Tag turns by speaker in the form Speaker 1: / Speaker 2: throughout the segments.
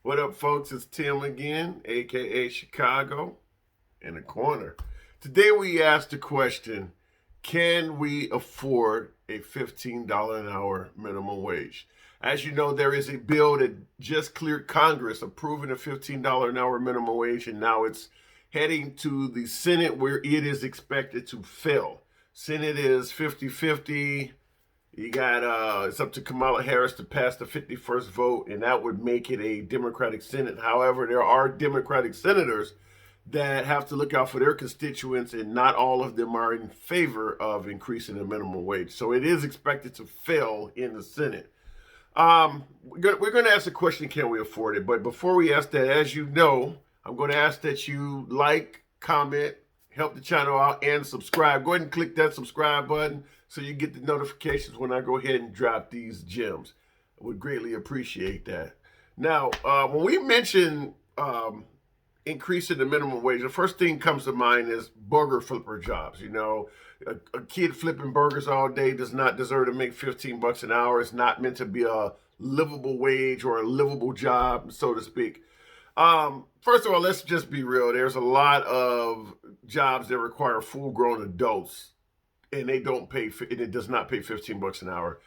Speaker 1: What up, folks? It's Tim again, aka Chicago in the corner. Today we asked the question, can we afford a $15 an hour minimum wage? As you know, there is a bill that just cleared Congress approving a $15 an hour minimum wage, and now it's heading to the Senate where it is expected to fail. Senate is 50-50. You got it's up to Kamala Harris to pass the 51st vote, and that would make it a Democratic Senate. However, there are Democratic senators that have to look out for their constituents, and not all of them are in favor of increasing the minimum wage. So it is expected to fail in the Senate. We're going to ask the question, can we afford it? But before we ask that, as you know, I'm going to ask that you like, comment, help the channel out, and subscribe. Go ahead and click that subscribe button so you get the notifications when I go ahead and drop these gems. I would greatly appreciate that. Now, when we mention increasing the minimum wage, the first thing comes to mind is burger flipper jobs. You know, a kid flipping burgers all day does not deserve to make 15 bucks an hour. It's not meant to be a livable wage or a livable job, so to speak. First of all, let's just be real. There's a lot of jobs that require full-grown adults, and they don't pay, and it does not pay 15 bucks an hour.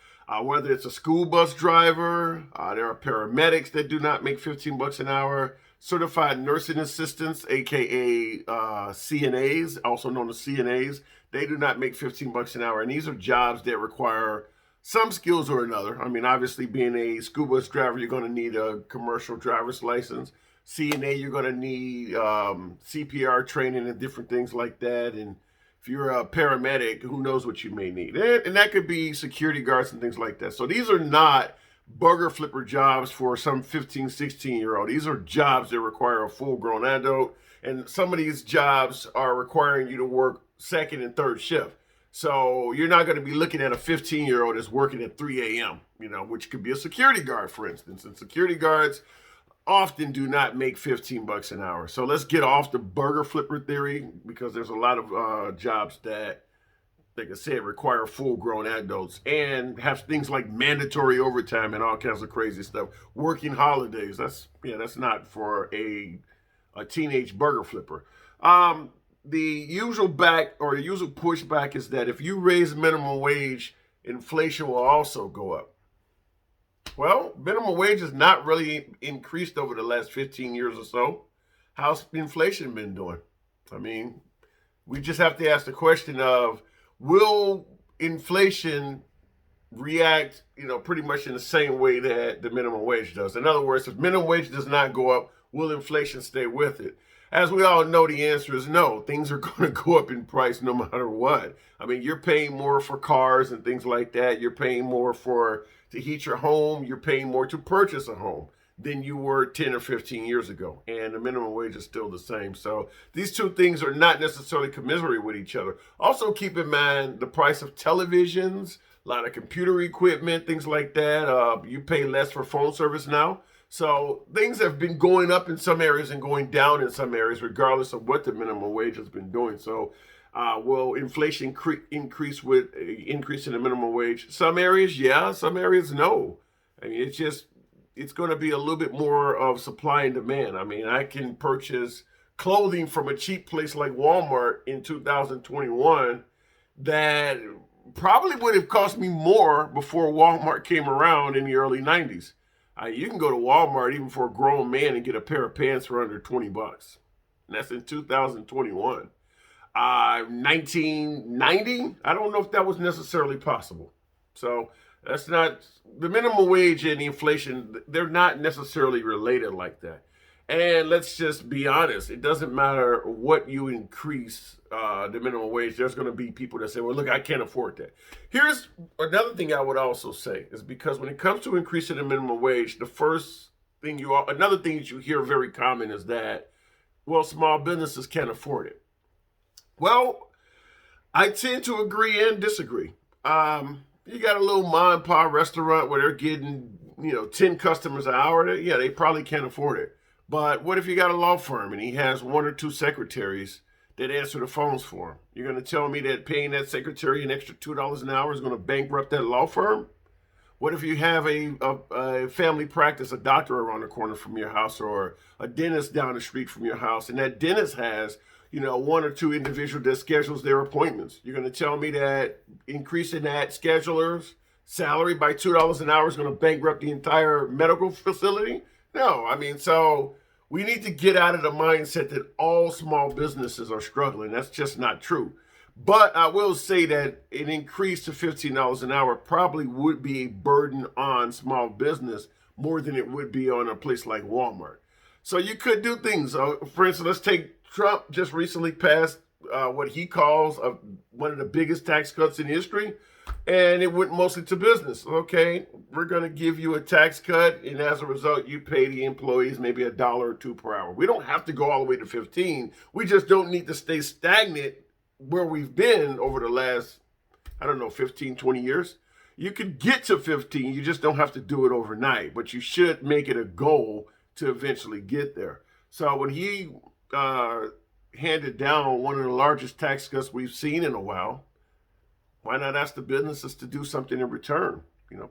Speaker 1: Whether it's a school bus driver, there are paramedics that do not make 15 bucks an hour. Certified nursing assistants, aka CNAs, also known as CNAs, they do not make 15 bucks an hour. And these are jobs that require some skills or another. I mean, obviously, being a school bus driver, you're going to need a commercial driver's license. CNA, you're going to need CPR training and different things like that. And if you're a paramedic, who knows what you may need. And that could be security guards and things like that. So these are not burger flipper jobs for some 15, 16-year-old. These are jobs that require a full-grown adult. And some of these jobs are requiring you to work second and third shift. So you're not going to be looking at a 15-year-old that's working at 3 a.m., which could be a security guard, for instance. And security guards often do not make 15 bucks an hour. So let's get off the burger flipper theory, because there's a lot of jobs that, like I said, require full-grown adults and have things like mandatory overtime and all kinds of crazy stuff. Working holidays, that's not for a teenage burger flipper. The usual pushback is that if you raise minimum wage, inflation will also go up. Well, minimum wage has not really increased over the last 15 years or so. How's inflation been doing? I mean, we just have to ask the question of, will inflation react, pretty much in the same way that the minimum wage does? In other words, if minimum wage does not go up, will inflation stay with it? As we all know, the answer is no. Things are going to go up in price no matter what. I mean, you're paying more for cars and things like that. You're paying more to heat your home. You're paying more to purchase a home than you were 10 or 15 years ago. And the minimum wage is still the same. So these two things are not necessarily commensurate with each other. Also, keep in mind the price of televisions, a lot of computer equipment, things like that. You pay less for phone service now. So things have been going up in some areas and going down in some areas, regardless of what the minimum wage has been doing. So will inflation increase with increase in the minimum wage? Some areas, yeah. Some areas, no. I mean, it's going to be a little bit more of supply and demand. I mean, I can purchase clothing from a cheap place like Walmart in 2021 that probably would have cost me more before Walmart came around in the early 90s. You can go to Walmart even for a grown man and get a pair of pants for under 20 bucks. And that's in 2021. 1990, I don't know if that was necessarily possible. So that's not, the minimum wage and inflation, they're not necessarily related like that. And let's just be honest, it doesn't matter what you increase the minimum wage. There's going to be people that say, well, look, I can't afford that. Here's another thing I would also say is, because when it comes to increasing the minimum wage, another thing that you hear very common is that, well, small businesses can't afford it. Well, I tend to agree and disagree. You got a little mom and pop restaurant where they're getting, 10 customers an hour. Yeah, they probably can't afford it. But what if you got a law firm and he has one or two secretaries that answer the phones for him? You're going to tell me that paying that secretary an extra $2 an hour is going to bankrupt that law firm? What if you have a family practice, a doctor around the corner from your house, or a dentist down the street from your house, and that dentist has, one or two individuals that schedules their appointments? You're going to tell me that increasing that scheduler's salary by $2 an hour is going to bankrupt the entire medical facility? No, so we need to get out of the mindset that all small businesses are struggling. That's just not true. But I will say that an increase to $15 an hour probably would be a burden on small business more than it would be on a place like Walmart. So you could do things. For instance, let's take Trump just recently passed what he calls one of the biggest tax cuts in history, and it went mostly to business. Okay, we're going to give you a tax cut, and as a result, you pay the employees maybe $1 or $2 per hour. We don't have to go all the way to 15. We just don't need to stay stagnant where we've been over the last, 15, 20 years. You could get to 15, you just don't have to do it overnight, but you should make it a goal to eventually get there. So when he handed down one of the largest tax cuts we've seen in a while, why not ask the businesses to do something in return?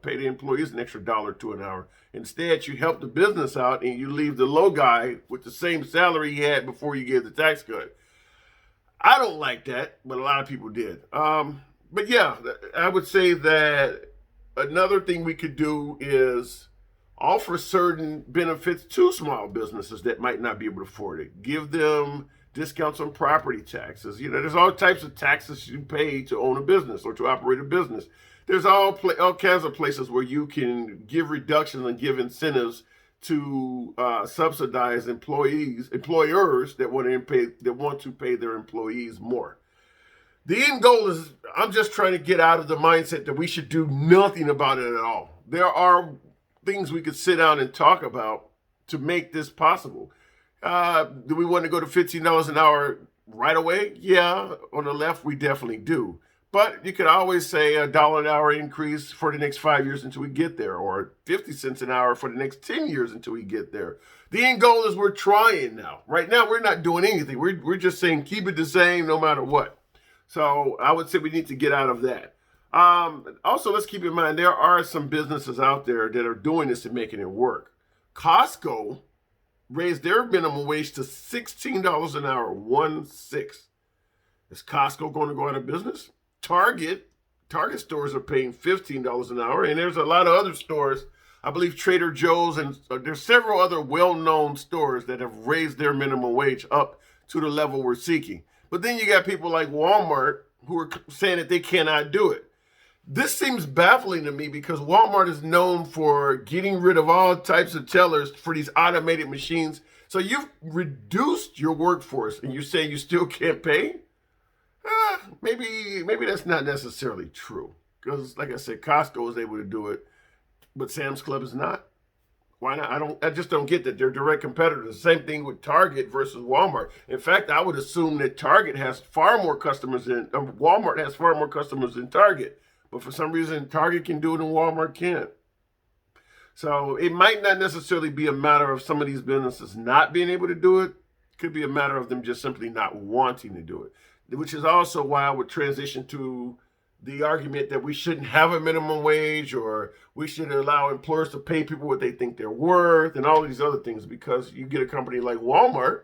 Speaker 1: Pay the employees an extra $1 or $2 an hour. Instead, you help the business out and you leave the low guy with the same salary he had before you gave the tax cut. I don't like that, but a lot of people did. But yeah, I would say that another thing we could do is offer certain benefits to small businesses that might not be able to afford it. Give them discounts on property taxes. There's all types of taxes you pay to own a business or to operate a business. There's all kinds of places where you can give reductions and give incentives to subsidize employers that want to pay their employees more. The end goal is, I'm just trying to get out of the mindset that we should do nothing about it at all. There are things we could sit down and talk about to make this possible. Do we want to go to $15 an hour right away? Yeah, on the left, we definitely do. But you could always say $1 an hour increase for the next 5 years until we get there, or 50 cents an hour for the next 10 years until we get there. The end goal is we're trying now. Right now, we're not doing anything. We're just saying keep it the same no matter what. So I would say we need to get out of that. Also, let's keep in mind, there are some businesses out there that are doing this and making it work. Costco raised their minimum wage to $16 an hour, 1-6. Is Costco going to go out of business? Target stores are paying $15 an hour, and there's a lot of other stores. I believe Trader Joe's, and there's several other well-known stores that have raised their minimum wage up to the level we're seeking. But then you got people like Walmart who are saying that they cannot do it. This seems baffling to me because Walmart is known for getting rid of all types of tellers for these automated machines. So you've reduced your workforce and you're saying you still can't pay? Maybe that's not necessarily true. Because like I said, Costco is able to do it, but Sam's Club is not. Why not? I just don't get that. They're direct competitors. Same thing with Target versus Walmart. In fact, I would assume that Target has far more customers than Walmart has far more customers than Target. But for some reason, Target can do it and Walmart can't. So it might not necessarily be a matter of some of these businesses not being able to do it. It could be a matter of them just simply not wanting to do it, which is also why I would transition to the argument that we shouldn't have a minimum wage, or we should allow employers to pay people what they think they're worth, and all these other things, because you get a company like Walmart,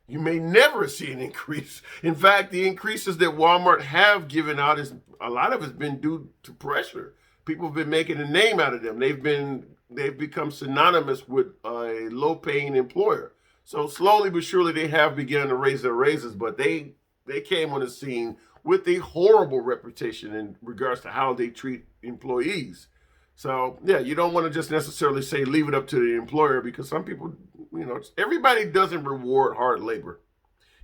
Speaker 1: you may never see an increase. In fact, the increases that Walmart have given out, a lot of it's been due to pressure. People have been making a name out of them. They've become synonymous with a low-paying employer. So slowly but surely they have begun to raise their raises, but they came on the scene with a horrible reputation in regards to how they treat employees. So yeah, you don't want to just necessarily say leave it up to the employer, because some people, everybody doesn't reward hard labor.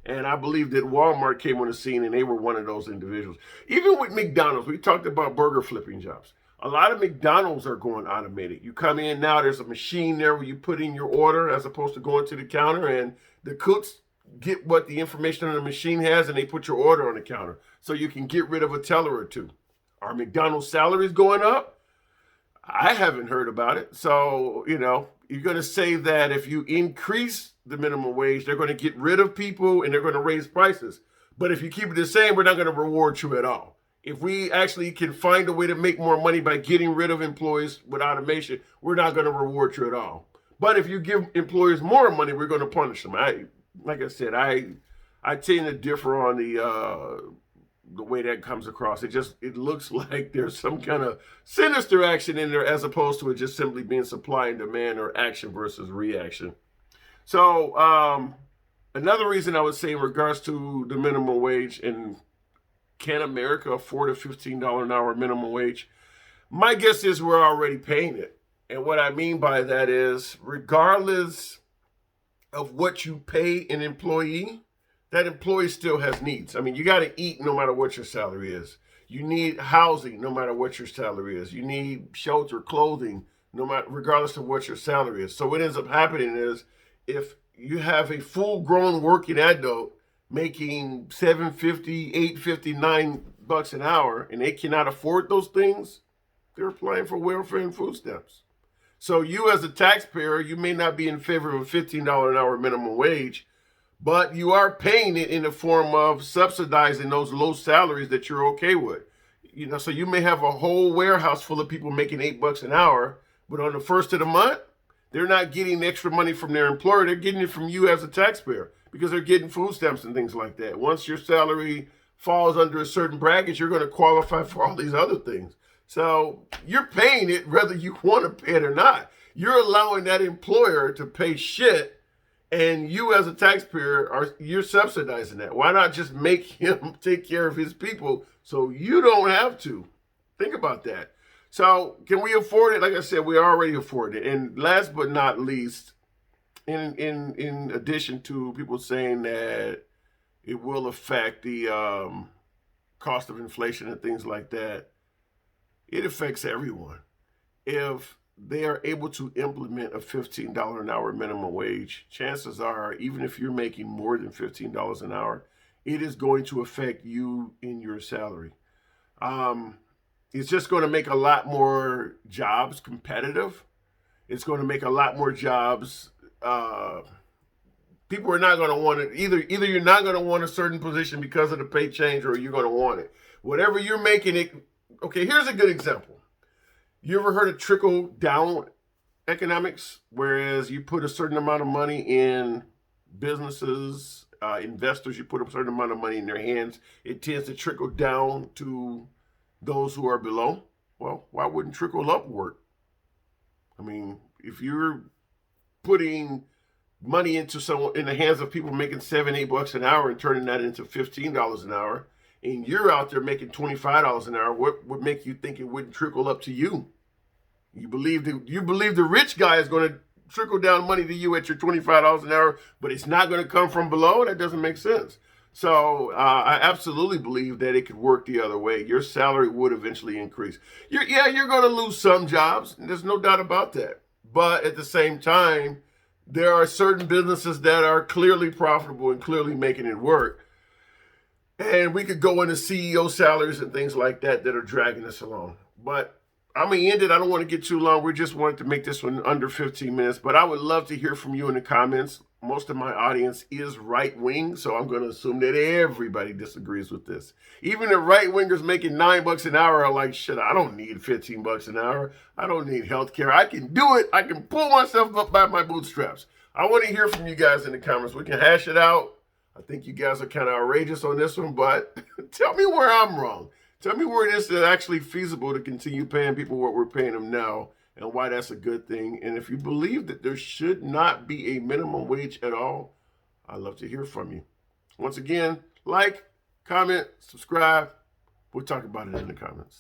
Speaker 1: And I believe that Walmart came on the scene and they were one of those individuals. Even with McDonald's, we talked about burger flipping jobs. A lot of McDonald's are going automated. You come in now, there's a machine there where you put in your order as opposed to going to the counter, and the cooks get what the information on the machine has and they put your order on the counter. So you can get rid of a teller or two. Are McDonald's salaries going up? I haven't heard about it. So, you're going to say that if you increase the minimum wage, they're going to get rid of people and they're going to raise prices. But if you keep it the same, we're not going to reward you at all. If we actually can find a way to make more money by getting rid of employees with automation, we're not going to reward you at all. But if you give employers more money, we're going to punish them. Like I said, I tend to differ on the way that comes across. It looks like there's some kind of sinister action in there as opposed to it just simply being supply and demand or action versus reaction. So another reason I would say in regards to the minimum wage, and can America afford a $15 an hour minimum wage? My guess is we're already paying it. And what I mean by that is, regardless of what you pay an employee, that employee still has needs. I mean, you got to eat no matter what your salary is. You need housing no matter what your salary is. You need shelter, clothing, regardless of what your salary is. So what ends up happening is, if you have a full-grown working adult making $7.50, $8.50, $9 an hour, and they cannot afford those things, they're applying for welfare and food stamps. So you as a taxpayer, you may not be in favor of a $15 an hour minimum wage, but you are paying it in the form of subsidizing those low salaries that you're okay with. So you may have a whole warehouse full of people making $8 an hour, but on the first of the month, they're not getting extra money from their employer. They're getting it from you as a taxpayer because they're getting food stamps and things like that. Once your salary falls under a certain bracket, you're going to qualify for all these other things. So you're paying it whether you want to pay it or not. You're allowing that employer to pay shit, and you as a taxpayer, you're subsidizing that. Why not just make him take care of his people so you don't have to? Think about that. So can we afford it? Like I said, we already afford it. And last but not least, in addition to people saying that it will affect the cost of inflation and things like that, it affects everyone. If they are able to implement a $15 an hour minimum wage, chances are, even if you're making more than $15 an hour, it is going to affect you in your salary. It's just going to make a lot more jobs competitive. It's going to make a lot more jobs. People are not going to want it. Either you're not going to want a certain position because of the pay change, or you're going to want it. Whatever you're making it. Okay, here's a good example. You ever heard of trickle down economics? Whereas you put a certain amount of money in businesses, investors, you put a certain amount of money in their hands, it tends to trickle down to those who are below. Well, why wouldn't trickle up work? I mean, if you're putting money into in the hands of people making $7, $8 an hour and turning that into $15 an hour, and you're out there making $25 an hour, what would make you think it wouldn't trickle up to you? You believe the rich guy is going to trickle down money to you at your $25 an hour, but it's not going to come from below? That doesn't make sense. So I absolutely believe that it could work the other way. Your salary would eventually increase. You're going to lose some jobs. There's no doubt about that. But at the same time, there are certain businesses that are clearly profitable and clearly making it work. And we could go into CEO salaries and things like that are dragging us along. But I'm going to end it. I don't want to get too long. We just wanted to make this one under 15 minutes. But I would love to hear from you in the comments. Most of my audience is right-wing, so I'm going to assume that everybody disagrees with this. Even the right-wingers making $9 an hour are like, shit, I don't need $15 an hour. I don't need health care. I can do it. I can pull myself up by my bootstraps. I want to hear from you guys in the comments. We can hash it out. I think you guys are kind of outrageous on this one, but tell me where I'm wrong. Tell me where it is actually feasible to continue paying people what we're paying them now, and why that's a good thing. And if you believe that there should not be a minimum wage at all, I'd love to hear from you. Once again, like, comment, subscribe. We'll talk about it in the comments.